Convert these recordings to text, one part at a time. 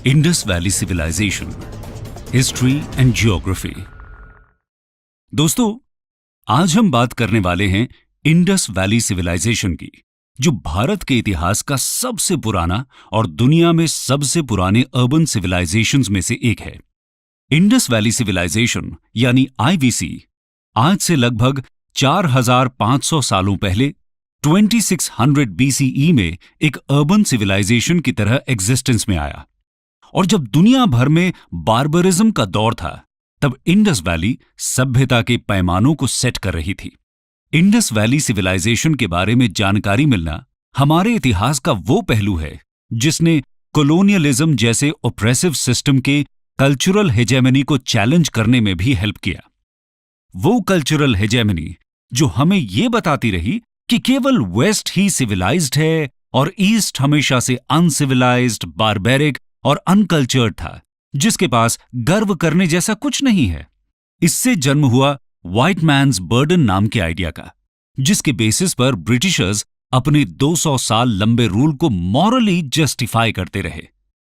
Indus valley civilisation, history and geography. दोस्तों, आज हम बात करने वाले हैं इंडस वैली सिविलाइजेशन की, जो भारत के इतिहास का सबसे पुराना और दुनिया में सबसे पुराने अर्बन सिविलाइजेशंस में से एक है। इंडस वैली सिविलाइजेशन यानी आईवीसी आज से लगभग 4500 सालों पहले 2600 बीसीई में एक अर्बन सिविलाइजेशन की तरह एग्जिस्टेंस में आया। और जब दुनिया भर में बार्बरिज्म का दौर था, तब इंडस वैली सभ्यता के पैमानों को सेट कर रही थी। इंडस वैली सिविलाइजेशन के बारे में जानकारी मिलना हमारे इतिहास का वो पहलू है जिसने कोलोनियलिज्म जैसे ओप्रेसिव सिस्टम के कल्चरल हेजेमनी को चैलेंज करने में भी हेल्प किया। वो कल्चरल हेजेमनी जो हमें ये बताती रही कि केवल वेस्ट ही सिविलाइज्ड है और ईस्ट हमेशा से अनसिविलाइज्ड, बारबेरिक और अनकल्चर्ड था, जिसके पास गर्व करने जैसा कुछ नहीं है। इससे जन्म हुआ व्हाइट मैन्स बर्डन नाम के आइडिया का, जिसके बेसिस पर ब्रिटिशर्स अपने 200 साल लंबे रूल को मॉरली जस्टिफाई करते रहे।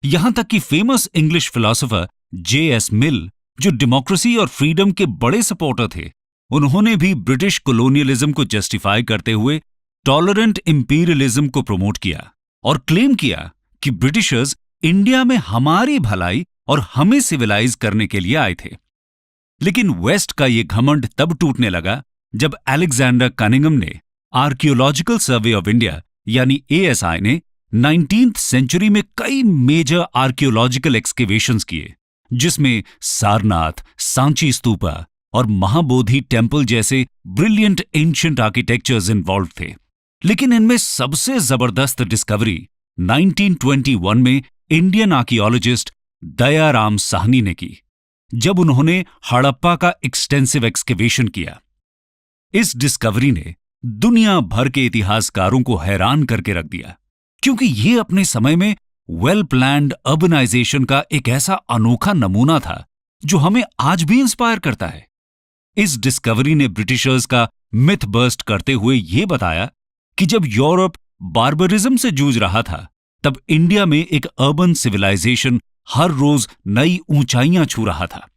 यहां तक कि फेमस इंग्लिश फिलोसोफर J.S. मिल, जो डेमोक्रेसी और फ्रीडम के बड़े सपोर्टर थे, उन्होंने भी ब्रिटिश कोलोनियलिज्म को जस्टिफाई करते हुए टॉलरेंट इंपीरियलिज्म को प्रमोट किया और क्लेम किया कि ब्रिटिशर्स इंडिया में हमारी भलाई और हमें सिविलाइज करने के लिए आए थे। लेकिन वेस्ट का ये घमंड तब टूटने लगा जब अलेक्जेंडर कनिंघम ने आर्कियोलॉजिकल सर्वे ऑफ इंडिया यानी ASI ने 19th सेंचुरी में कई मेजर आर्कियोलॉजिकल एक्सकेवेशंस किए, जिसमें सारनाथ, सांची स्तूपा और महाबोधि टेम्पल जैसे ब्रिलियंट एंशिएंट आर्किटेक्चर्स इन्वॉल्व थे। लेकिन इनमें सबसे जबरदस्त डिस्कवरी 1921 में इंडियन आर्कियोलॉजिस्ट दयाराम साहनी ने की, जब उन्होंने हड़प्पा का एक्सटेंसिव एक्सकेवेशन किया। इस डिस्कवरी ने दुनिया भर के इतिहासकारों को हैरान करके रख दिया, क्योंकि ये अपने समय में वेल प्लान्ड अर्बनाइजेशन का एक ऐसा अनोखा नमूना था जो हमें आज भी इंस्पायर करता है। इस डिस्कवरी ने ब्रिटिशर्स का मिथ बर्स्ट करते हुए यह बताया कि जब यूरोप बार्बरिज्म से जूझ रहा था, तब इंडिया में एक अर्बन सिविलाइजेशन हर रोज नई ऊंचाइयां छू रहा था।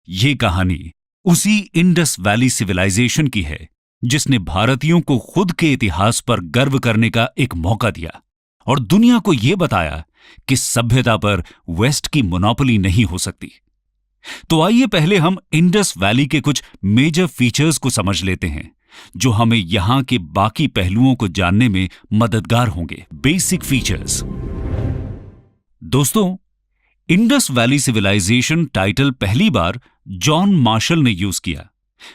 ये कहानी उसी इंडस वैली सिविलाइजेशन की है जिसने भारतीयों को खुद के इतिहास पर गर्व करने का एक मौका दिया और दुनिया को यह बताया कि सभ्यता पर वेस्ट की मोनोपोली नहीं हो सकती। तो आइए पहले हम इंडस वैली के कुछ मेजर फीचर्स को समझ लेते हैं, जो हमें यहां के बाकी पहलुओं को जानने में मददगार होंगे। Basic features. दोस्तों, इंडस वैली सिविलाइजेशन टाइटल पहली बार जॉन मार्शल ने यूज किया,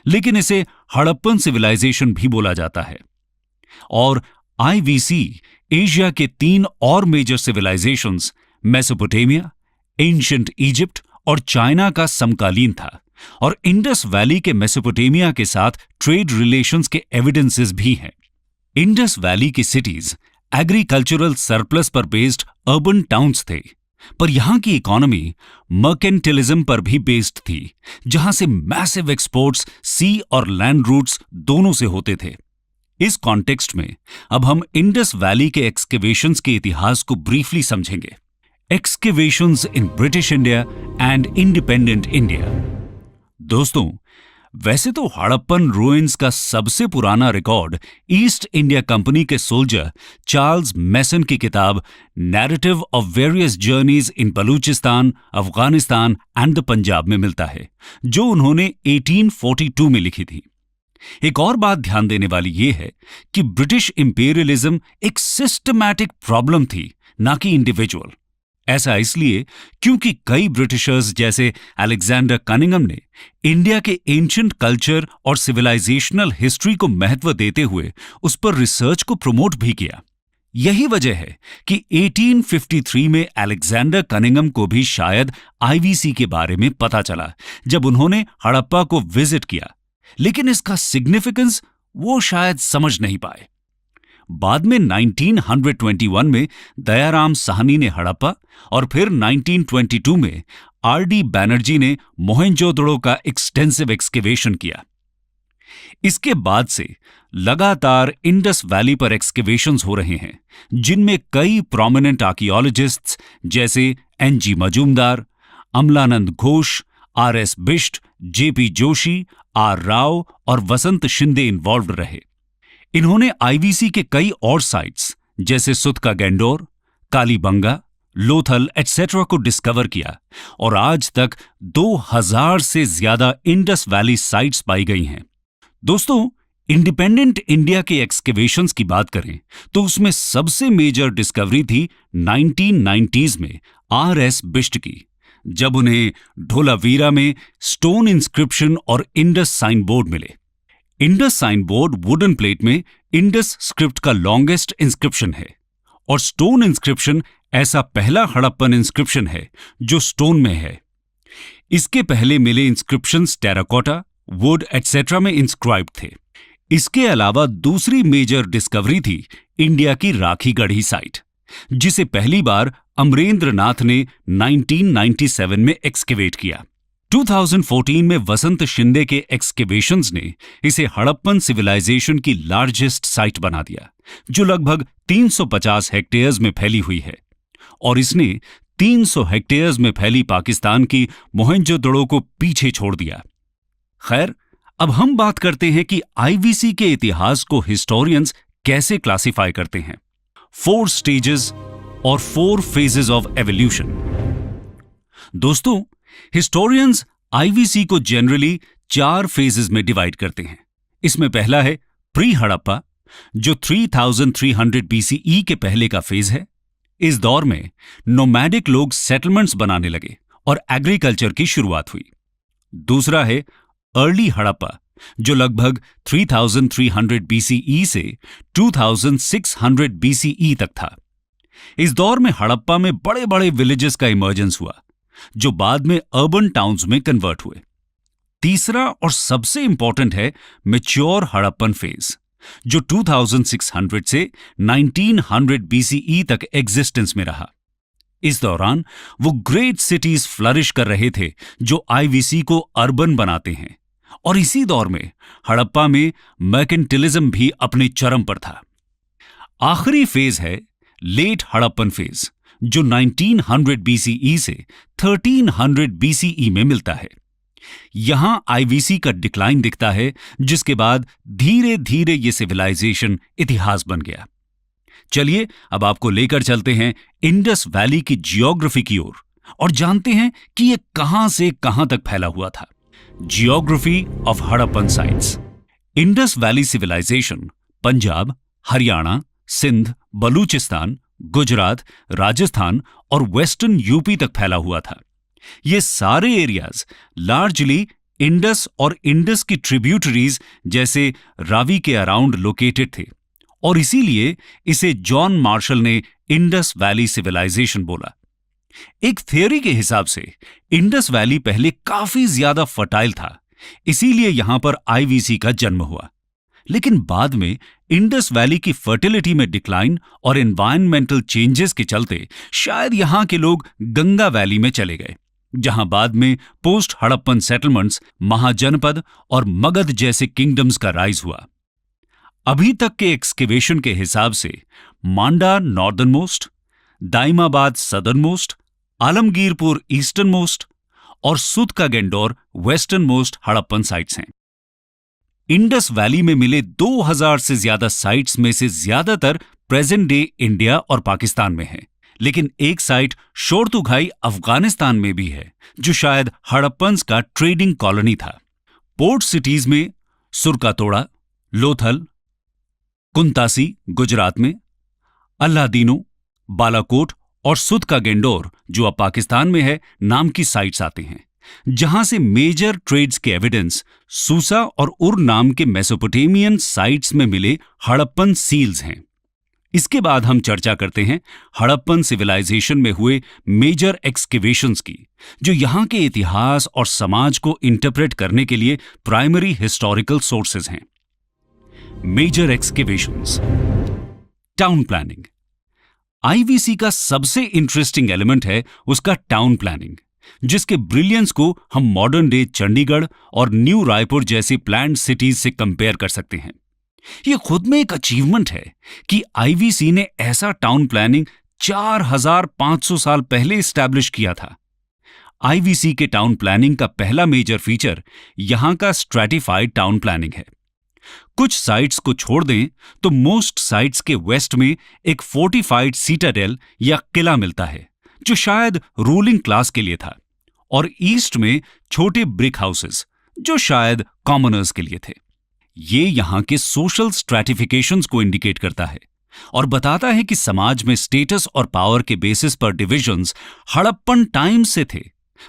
लेकिन इसे हड़प्पन सिविलाइजेशन भी बोला जाता है। और आईवीसी एशिया के 3 और major civilisations Mesopotamia, ancient Egypt और चाइना का समकालीन था, और इंडस वैली के मेसोपोटामिया के साथ ट्रेड रिलेशंस के एविडेंसेस भी हैं। इंडस वैली की सिटीज एग्रीकल्चरल सरप्लस पर बेस्ड अर्बन टाउन्स थे, पर यहां की इकोनॉमी मर्केंटिलिज्म पर भी बेस्ड थी, जहां से मैसिव एक्सपोर्ट्स सी और लैंड रूट्स दोनों से होते थे। इस कॉन्टेक्स्ट में अब हम इंडस वैली के एक्सकेवेशंस के इतिहास को ब्रीफली समझेंगे। Excavations in British India and independent India. दोस्तों, वैसे तो हड़प्पन रूइंस का सबसे पुराना रिकॉर्ड ईस्ट इंडिया कंपनी के सोल्जर चार्ल्स मैसन की किताब narrative of various journeys in Balochistan, Afghanistan and the Punjab में मिलता है, जो उन्होंने 1842 में लिखी थी। एक और बात ध्यान देने वाली यह है कि ब्रिटिश इंपीरियलिज्म एक सिस्टमैटिक प्रॉब्लम थी, ना कि इंडिविजुअल। ऐसा इसलिए क्योंकि कई ब्रिटिशर्स जैसे अलेक्जेंडर कनिंघम ने इंडिया के एंशिएंट कल्चर और सिविलाइजेशनल हिस्ट्री को महत्व देते हुए उस पर रिसर्च को प्रमोट भी किया। यही वजह है कि 1853 में अलेक्जेंडर कनिंघम को भी शायद आईवीसी के बारे में पता चला जब उन्होंने हड़प्पा को विजिट किया, लेकिन इसका सिग्निफिकेंस वो शायद समझ नहीं पाए। बाद में 1921 में दयाराम साहनी ने हड़प्पा और फिर 1922 में RD बैनर्जी ने मोहेंजोदड़ो का एक्सटेंसिव एक्सकेवेशन किया। इसके बाद से लगातार इंडस वैली पर एक्सकेवेशंस हो रहे हैं, जिनमें कई प्रोमिनेंट आर्कियोलॉजिस्ट्स जैसे NG Majumdar, Amalananda Ghosh, RS Bisht, JP Joshi, R Rao और वसंत शिंदे इन्वॉल्व रहे। इन्होंने आईवीसी के कई और साइट्स जैसे सुतका गैंडोर, कालीबंगा, लोथल एटसेट्रा को डिस्कवर किया और आज तक 2000 से ज्यादा इंडस वैली साइट्स पाई गई हैं। दोस्तों, इंडिपेंडेंट इंडिया के एक्सकेवेशंस की बात करें तो उसमें सबसे मेजर डिस्कवरी थी 1990s में आरएस बिष्ट की, जब उन्हें ढोलावीरा में स्टोन इंस्क्रिप्शन और इंडस साइन बोर्ड मिले। Indus sign board wooden plate में इंडस स्क्रिप्ट का लॉन्गेस्ट इंस्क्रिप्शन है और स्टोन इंस्क्रिप्शन ऐसा पहला हड़प्पन इंस्क्रिप्शन है जो स्टोन में है। इसके पहले मिले इंस्क्रिप्शंस टेराकोटा, वुड एटसेट्रा में इंस्क्राइब्ड थे। इसके अलावा दूसरी मेजर डिस्कवरी थी इंडिया की राखी गढ़ी साइट, जिसे पहली बार अमरेंद्र नाथ ने 1997 में एक्सकेवेट किया। 2014 में वसंत शिंदे के एक्सकेवेशंस ने इसे हड़प्पन सिविलाइजेशन की लार्जेस्ट साइट बना दिया, जो लगभग 350 हेक्टेयर्स में फैली हुई है, और इसने 300 हेक्टेयर्स में फैली पाकिस्तान की मोहनजोदड़ो को पीछे छोड़ दिया। खैर, अब हम बात करते हैं कि आईवीसी के इतिहास को हिस्टोरियंस कैसे क्लासिफाई करते हैं। 4 स्टेजेस और 4 फेजेस ऑफ एवोल्यूशन। दोस्तों, हिस्टोरियंस आईवीसी को जनरली 4 फेजेस में डिवाइड करते हैं। इसमें पहला है प्री हड़प्पा, जो 3300 बीसीई के पहले का फेज है। इस दौर में नोमैडिक लोग सेटलमेंट्स बनाने लगे और एग्रीकल्चर की शुरुआत हुई। दूसरा है अर्ली हड़प्पा, जो लगभग 3300 बीसीई से 2600 बीसीई तक था। इस दौर में हड़प्पा में बड़े बड़े विलेजेस का इमर्जेंस हुआ, जो बाद में अर्बन टाउन्स में कन्वर्ट हुए। तीसरा और सबसे इंपॉर्टेंट है मैच्योर हड़प्पन फेज, जो 2600 से 1900 बीसीई तक एग्जिस्टेंस में रहा। इस दौरान वो ग्रेट सिटीज फ्लरिश कर रहे थे, जो आईवीसी को अर्बन बनाते हैं, और इसी दौर में हड़प्पा में मर्केंटिलिज्म भी अपने चरम पर था। आखिरी फेज है लेट हड़प्पन फेज, जो 1900 बीसीई से 1300 बीसीई में मिलता है। यहां आईवीसी का डिक्लाइन दिखता है, जिसके बाद धीरे धीरे ये सिविलाइजेशन इतिहास बन गया। चलिए अब आपको लेकर चलते हैं इंडस वैली की जियोग्राफी की ओर और जानते हैं कि यह कहां से कहां तक फैला हुआ था। Geography of Harappan sites. Indus valley civilisation Punjab, Haryana, Sindh, Balochistan, Gujarat, Rajasthan और वेस्टर्न यूपी तक फैला हुआ था। ये सारे एरियाज लार्जली इंडस और इंडस की ट्रिब्यूटरीज जैसे रावी के अराउंड लोकेटेड थे, और इसीलिए इसे जॉन मार्शल ने इंडस वैली सिविलाइजेशन बोला। एक थियोरी के हिसाब से इंडस वैली पहले काफी ज्यादा फर्टाइल था, इसीलिए यहां पर आईवीसी का जन्म हुआ। लेकिन बाद में इंडस वैली की फर्टिलिटी में डिक्लाइन और एनवायरमेंटल चेंजेस के चलते शायद यहां के लोग गंगा वैली में चले गए, जहां बाद में पोस्ट हड़प्पन सेटलमेंट्स, महाजनपद और मगध जैसे किंगडम्स का राइज हुआ। अभी तक के एक्सकेवेशन के हिसाब से Manda northern most, Daimabad southern most, Alamgirpur eastern most और Sutkagen Dor western most Harappan sites हैं। इंडस वैली में मिले 2000 से ज्यादा साइट्स में से ज्यादातर प्रेजेंट डे इंडिया और पाकिस्तान में है, लेकिन एक साइट शोरतुघाई अफगानिस्तान में भी है, जो शायद हड़प्पन्स का ट्रेडिंग कॉलोनी था। पोर्ट सिटीज में सुरकातोड़ा, लोथल, कुंतासी गुजरात में, अल्लादीनो, बालाकोट और सुत का गेंडोर, जो अब पाकिस्तान में है, नाम की साइट्स आते हैं, जहां से मेजर ट्रेड्स के एविडेंस सूसा और उर नाम के मेसोपोटेमियन साइट्स में मिले हड़प्पन सील्स हैं। इसके बाद हम चर्चा करते हैं हड़प्पन सिविलाइजेशन में हुए मेजर एक्सकेवेशंस की, जो यहां के इतिहास और समाज को इंटरप्रेट करने के लिए प्राइमरी हिस्टोरिकल सोर्सेज हैं। Major excavations. Town planning. IVC का सबसे इंटरेस्टिंग एलिमेंट है उसका टाउन प्लानिंग, जिसके ब्रिलियंस को हम मॉडर्न डे चंडीगढ़ और न्यू रायपुर जैसी प्लान्ड सिटीज से कंपेयर कर सकते हैं। ये खुद में एक अचीवमेंट है कि आईवीसी ने ऐसा टाउन प्लानिंग 4500 साल पहले इस्टेब्लिश किया था। आईवीसी के टाउन प्लानिंग का पहला मेजर फीचर यहां का स्ट्रैटिफाइड टाउन प्लानिंग है। कुछ साइट्स को छोड़ दें तो मोस्ट साइट्स के वेस्ट में एक फोर्टिफाइड सीटाडेल या किला मिलता है, जो शायद रूलिंग क्लास के लिए था, और ईस्ट में छोटे ब्रिक हाउसेस, जो शायद कॉमनर्स के लिए थे। ये यहां के सोशल स्ट्रैटिफिकेशंस को इंडिकेट करता है और बताता है कि समाज में स्टेटस और पावर के बेसिस पर डिविजन्स हड़प्पन टाइम से थे,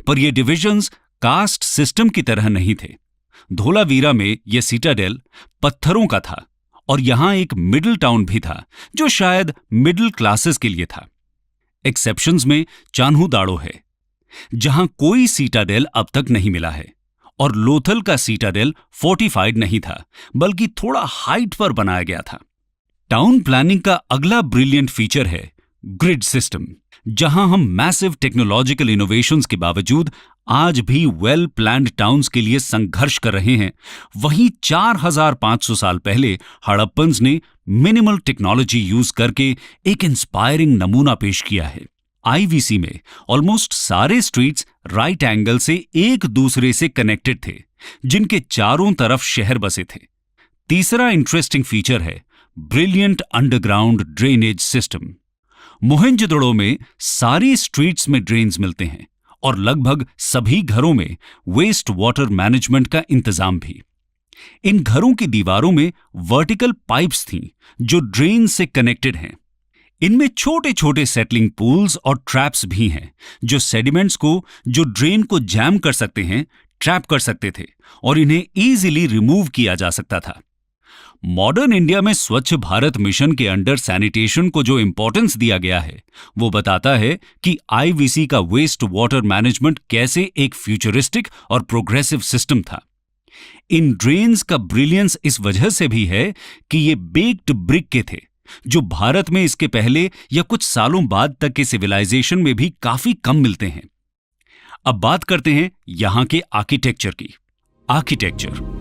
पर ये डिविजन्स कास्ट सिस्टम की तरह नहीं थे। धोलावीरा में यह सीटाडेल पत्थरों का था और यहां एक मिडिल टाउन भी था, जो शायद मिडिल क्लासेस के लिए था। एक्सेप्शंस में चान्हूदाड़ो है, जहां कोई सीटाडेल अब तक नहीं मिला है, और लोथल का सीटाडेल फोर्टिफाइड नहीं था, बल्कि थोड़ा हाइट पर बनाया गया था। टाउन प्लानिंग का अगला ब्रिलियंट फीचर है ग्रिड सिस्टम, जहां हम मैसिव टेक्नोलॉजिकल इनोवेशंस के बावजूद आज भी वेल प्लान्ड टाउन्स के लिए संघर्ष कर रहे हैं। वहीं 4500 साल पहले हड़प्पन्स ने मिनिमल टेक्नोलॉजी यूज करके एक इंस्पायरिंग नमूना पेश किया है। आईवीसी में ऑलमोस्ट सारे स्ट्रीट्स राइट एंगल से एक दूसरे से कनेक्टेड थे, जिनके चारों तरफ शहर बसे थे। तीसरा इंटरेस्टिंग फीचर है ब्रिलियंट अंडरग्राउंड ड्रेनेज सिस्टम। मोहेंजोदड़ो में सारी स्ट्रीट्स में ड्रेन्स मिलते हैं और लगभग सभी घरों में वेस्ट वाटर मैनेजमेंट का इंतजाम भी। इन घरों की दीवारों में वर्टिकल पाइप्स थीं जो ड्रेन से कनेक्टेड हैं। इनमें छोटे छोटे सेटलिंग पूल्स और ट्रैप्स भी हैं, जो सेडिमेंट्स को जो ड्रेन को जैम कर सकते हैं, ट्रैप कर सकते थे और इन्हें इजीली रिमूव किया जा सकता था। मॉडर्न इंडिया में स्वच्छ भारत मिशन के अंडर सैनिटेशन को जो इंपॉर्टेंस दिया गया है, वो बताता है कि आईवीसी का वेस्ट वाटर मैनेजमेंट कैसे एक फ्यूचरिस्टिक और प्रोग्रेसिव सिस्टम था। इन ड्रेन्स का ब्रिलियंस इस वजह से भी है कि ये बेक्ड ब्रिक के थे, जो भारत में इसके पहले या कुछ सालों बाद तक के सिविलाइजेशन में भी काफी कम मिलते हैं। अब बात करते हैं यहां के आर्किटेक्चर की। आर्किटेक्चर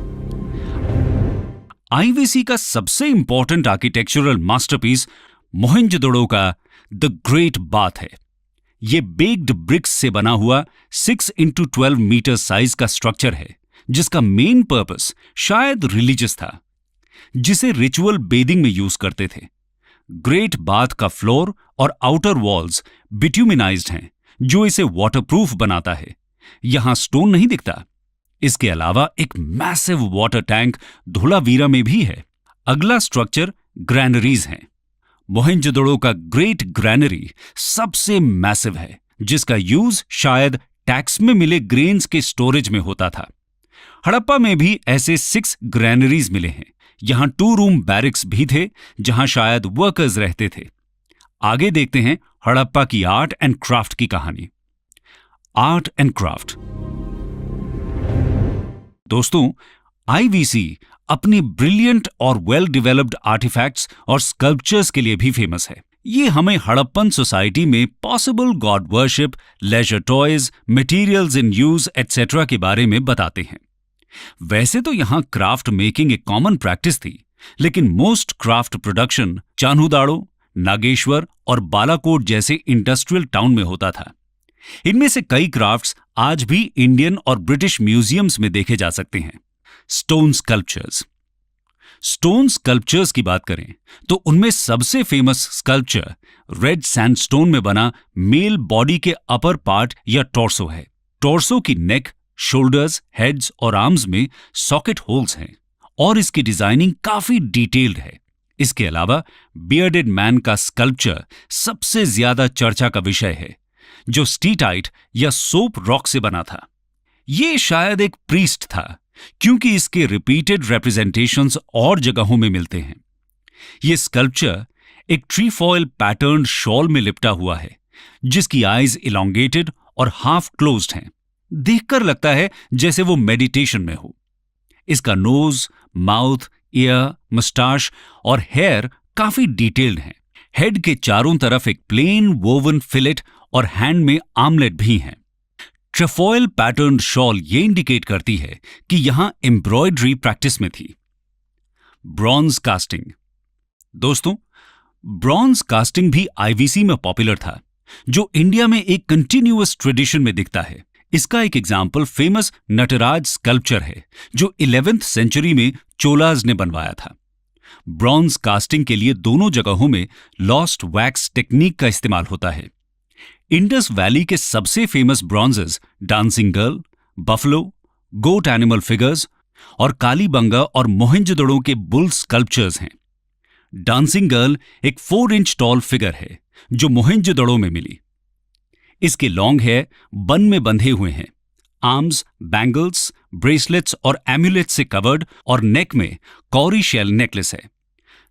आईवीसी का सबसे इंपॉर्टेंट आर्किटेक्चरल मास्टरपीस मोहेंजोदड़ो का द ग्रेट बाथ है। यह बेक्ड ब्रिक्स से बना हुआ 6x12 मीटर साइज का स्ट्रक्चर है, जिसका मेन पर्पस शायद रिलीजियस था, जिसे रिचुअल बेदिंग में यूज करते थे। ग्रेट बाथ का फ्लोर और आउटर वॉल्स बिट्यूमिनाइज्ड हैं, जो इसे वाटरप्रूफ बनाता है। यहां स्टोन नहीं दिखता। इसके अलावा एक मैसिव वाटर टैंक धोलावीरा में भी है। अगला स्ट्रक्चर ग्रैनरीज हैं। मोहेंजोदड़ो का ग्रेट ग्रैनरी सबसे मैसिव है, जिसका यूज शायद टैक्स में मिले ग्रेन्स के स्टोरेज में होता था। हड़प्पा में भी ऐसे 6 ग्रैनरीज मिले हैं। यहां 2 रूम बैरिक्स भी थे, जहां शायद वर्कर्स रहते थे। आगे देखते हैं हड़प्पा की आर्ट एंड क्राफ्ट की कहानी। Art and craft. दोस्तों, आईवीसी अपनी ब्रिलियंट और वेल डेवलप्ड आर्टिफैक्ट्स और स्कल्पचर्स के लिए भी फेमस है। ये हमें हड़प्पन सोसाइटी में possible god worship, leisure toys, materials in use etcetera के बारे में बताते हैं। वैसे तो यहां क्राफ्ट मेकिंग एक कॉमन प्रैक्टिस थी, लेकिन most craft production Chanhudaro, Nageshwar और बालाकोट जैसे इंडस्ट्रियल टाउन में होता था। इनमें से कई क्राफ्ट्स आज भी इंडियन और ब्रिटिश म्यूजियम्स में देखे जा सकते हैं। Stone sculptures. स्टोन स्कल्पचर्स की बात करें तो उनमें सबसे फेमस स्कल्पचर रेड सैंडस्टोन में बना मेल बॉडी के अपर पार्ट या टॉर्सो है। टॉर्सो की नेक, शोल्डर्स, हेड्स और आर्म्स में सॉकेट होल्स हैं और इसकी डिजाइनिंग काफी डिटेल्ड है। इसके अलावा बियर्डेड मैन का स्कल्पचर सबसे ज्यादा चर्चा का विषय है, जो स्टीटाइट या सोप रॉक से बना था। ये शायद एक प्रीस्ट था, क्योंकि इसके रिपीटेड रिप्रेजेंटेशंस और जगहों में मिलते हैं। यह स्कल्पचर एक ट्रीफॉयल पैटर्न शॉल में लिपटा हुआ है, जिसकी आईज इलोंगेटेड और हाफ क्लोज्ड हैं। देखकर लगता है जैसे वो मेडिटेशन में हो। इसका नोज, माउथ, ईयर, मस्टाश और हेयर काफी डिटेल्ड हैं। हेड के चारों तरफ एक प्लेन वोवन फिलेट और हैंड में आर्मलेट भी हैं। ट्रेफॉयल पैटर्न शॉल ये इंडिकेट करती है कि यहां एम्ब्रॉयडरी प्रैक्टिस में थी। Bronze casting. दोस्तों, ब्रॉन्ज कास्टिंग भी आईवीसी में पॉपुलर था, जो इंडिया में एक कंटिन्यूअस ट्रेडिशन में दिखता है। इसका एक एग्जाम्पल फेमस नटराज स्कल्पचर है, जो 11th सेंचुरी में चोलाज ने बनवाया था। ब्रॉन्ज कास्टिंग के लिए दोनों जगहों में लॉस्ट वैक्स टेक्निक का इस्तेमाल होता है। इंडस वैली के सबसे फेमस ब्रॉन्जेस डांसिंग गर्ल, बफलो, गोट एनिमल फिगर्स और कालीबंगा और मोहेंजोदड़ो के बुल स्कल्पचर्स हैं। डांसिंग गर्ल एक 4 इंच टॉल फिगर है जो मोहेंजोदड़ो में मिली। इसके लॉन्ग हेयर बन में बंधे हुए हैं, आर्म्स, बैंगल्स, ब्रेसलेट्स और एम्यूलेट्स से कवर्ड और नेक में कौरी शेल नेकलेस है।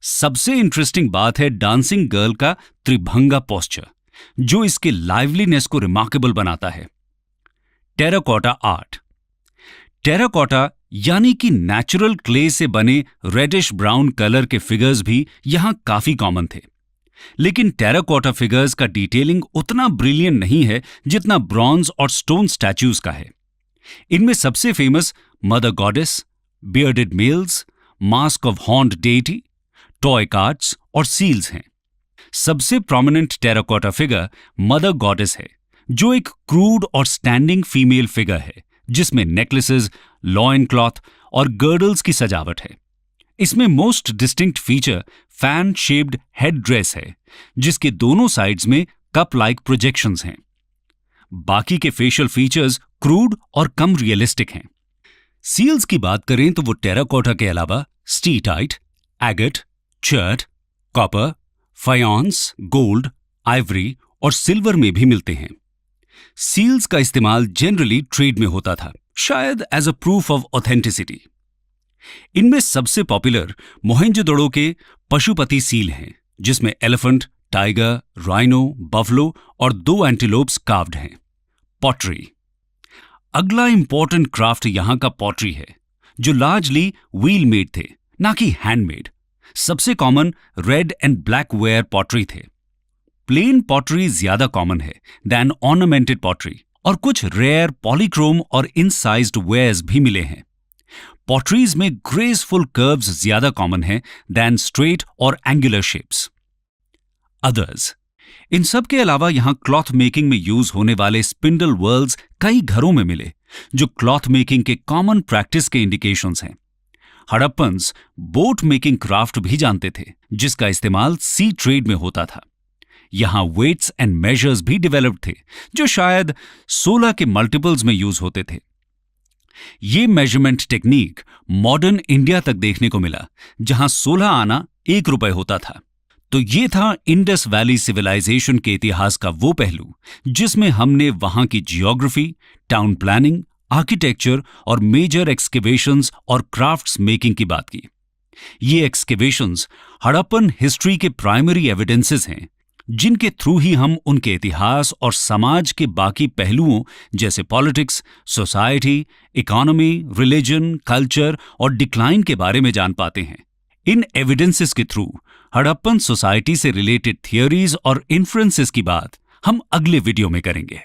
सबसे इंटरेस्टिंग बात है डांसिंग गर्ल का त्रिभंगा पोस्चर, जो इसके लाइवलीनेस को रिमार्केबल बनाता है। Terracotta art. टेराकोटा यानी कि नेचुरल क्ले से बने रेडिश ब्राउन कलर के फिगर्स भी यहां काफी कॉमन थे, लेकिन टेराकोटा फिगर्स का डिटेलिंग उतना ब्रिलियंट नहीं है जितना ब्रॉन्ज और स्टोन स्टैच्यूज का है। इनमें सबसे famous mother goddess, bearded males, mask of horned deity, toy carts और सील्स हैं। सबसे prominent terracotta figure mother goddess है, जो एक क्रूड और स्टैंडिंग फीमेल फिगर है जिसमें नेकलेसेस, लॉइन क्लॉथ और गर्डल्स की सजावट है। इसमें most distinct feature fan shaped head dress है, जिसके दोनों साइड्स में कप लाइक प्रोजेक्शंस हैं। बाकी के फेशियल फीचर्स क्रूड और कम रियलिस्टिक हैं। सील्स की बात करें तो वो टेराकोटा के अलावा steatite, agate, chert, copper, faience, gold, ivory और सिल्वर में भी मिलते हैं। सील्स का इस्तेमाल जनरली ट्रेड में होता था, शायद as a proof of authenticity. इनमें सबसे पॉपुलर मोहेंजोदड़ो के पशुपति सील हैं, जिसमें एलिफेंट, टाइगर, राइनो, बफलो और 2 एंटीलोप्स कार्व्ड हैं। पॉटरी। अगला इंपॉर्टेंट क्राफ्ट यहां का पॉटरी है, जो लार्जली व्हील मेड थे, ना कि हैंडमेड। सबसे common red and black ware pottery थे। प्लेन पॉटरी ज्यादा कॉमन है दैन ऑर्नामेंटेड पॉटरी, और कुछ रेयर पॉलीक्रोम और इनसाइज्ड वेयर्स भी मिले हैं। पॉटरीज में ग्रेसफुल कर्व्स ज्यादा कॉमन है दैन स्ट्रेट और एंगुलर शेप्स। अदर्स। इन सब के अलावा यहां क्लॉथ मेकिंग में यूज होने वाले स्पिंडल व्हर्ल्स कई घरों में मिले, जो क्लॉथ मेकिंग के कॉमन प्रैक्टिस के इंडिकेशंस हैं। हड़प्पन्स बोट मेकिंग क्राफ्ट भी जानते थे, जिसका इस्तेमाल सी ट्रेड में होता था। यहां वेट्स एंड मेजर्स भी डेवलप्ड थे, जो शायद 16 के मल्टीपल्स में यूज होते थे। ये मेजरमेंट टेक्निक मॉडर्न इंडिया तक देखने को मिला, जहां 16 आना 1 रुपए होता था। तो ये था इंडस वैली सिविलाइजेशन के इतिहास का वो पहलू जिसमें हमने वहां की जियोग्राफी, टाउन प्लानिंग, आर्किटेक्चर और मेजर एक्सकेवेशंस और क्राफ्ट्स मेकिंग की बात की। ये एक्सकेवेशंस हड़प्पन हिस्ट्री के प्राइमरी एविडेंसेस हैं, जिनके थ्रू ही हम उनके इतिहास और समाज के बाकी पहलुओं जैसे politics, society, economy, religion, culture और डिक्लाइन के बारे में जान पाते हैं। इन एविडेंसेस के थ्रू हड़प्पन सोसाइटी से रिलेटेड थियोरीज और इन्फ्रेंसेस की बात हम अगले वीडियो में करेंगे।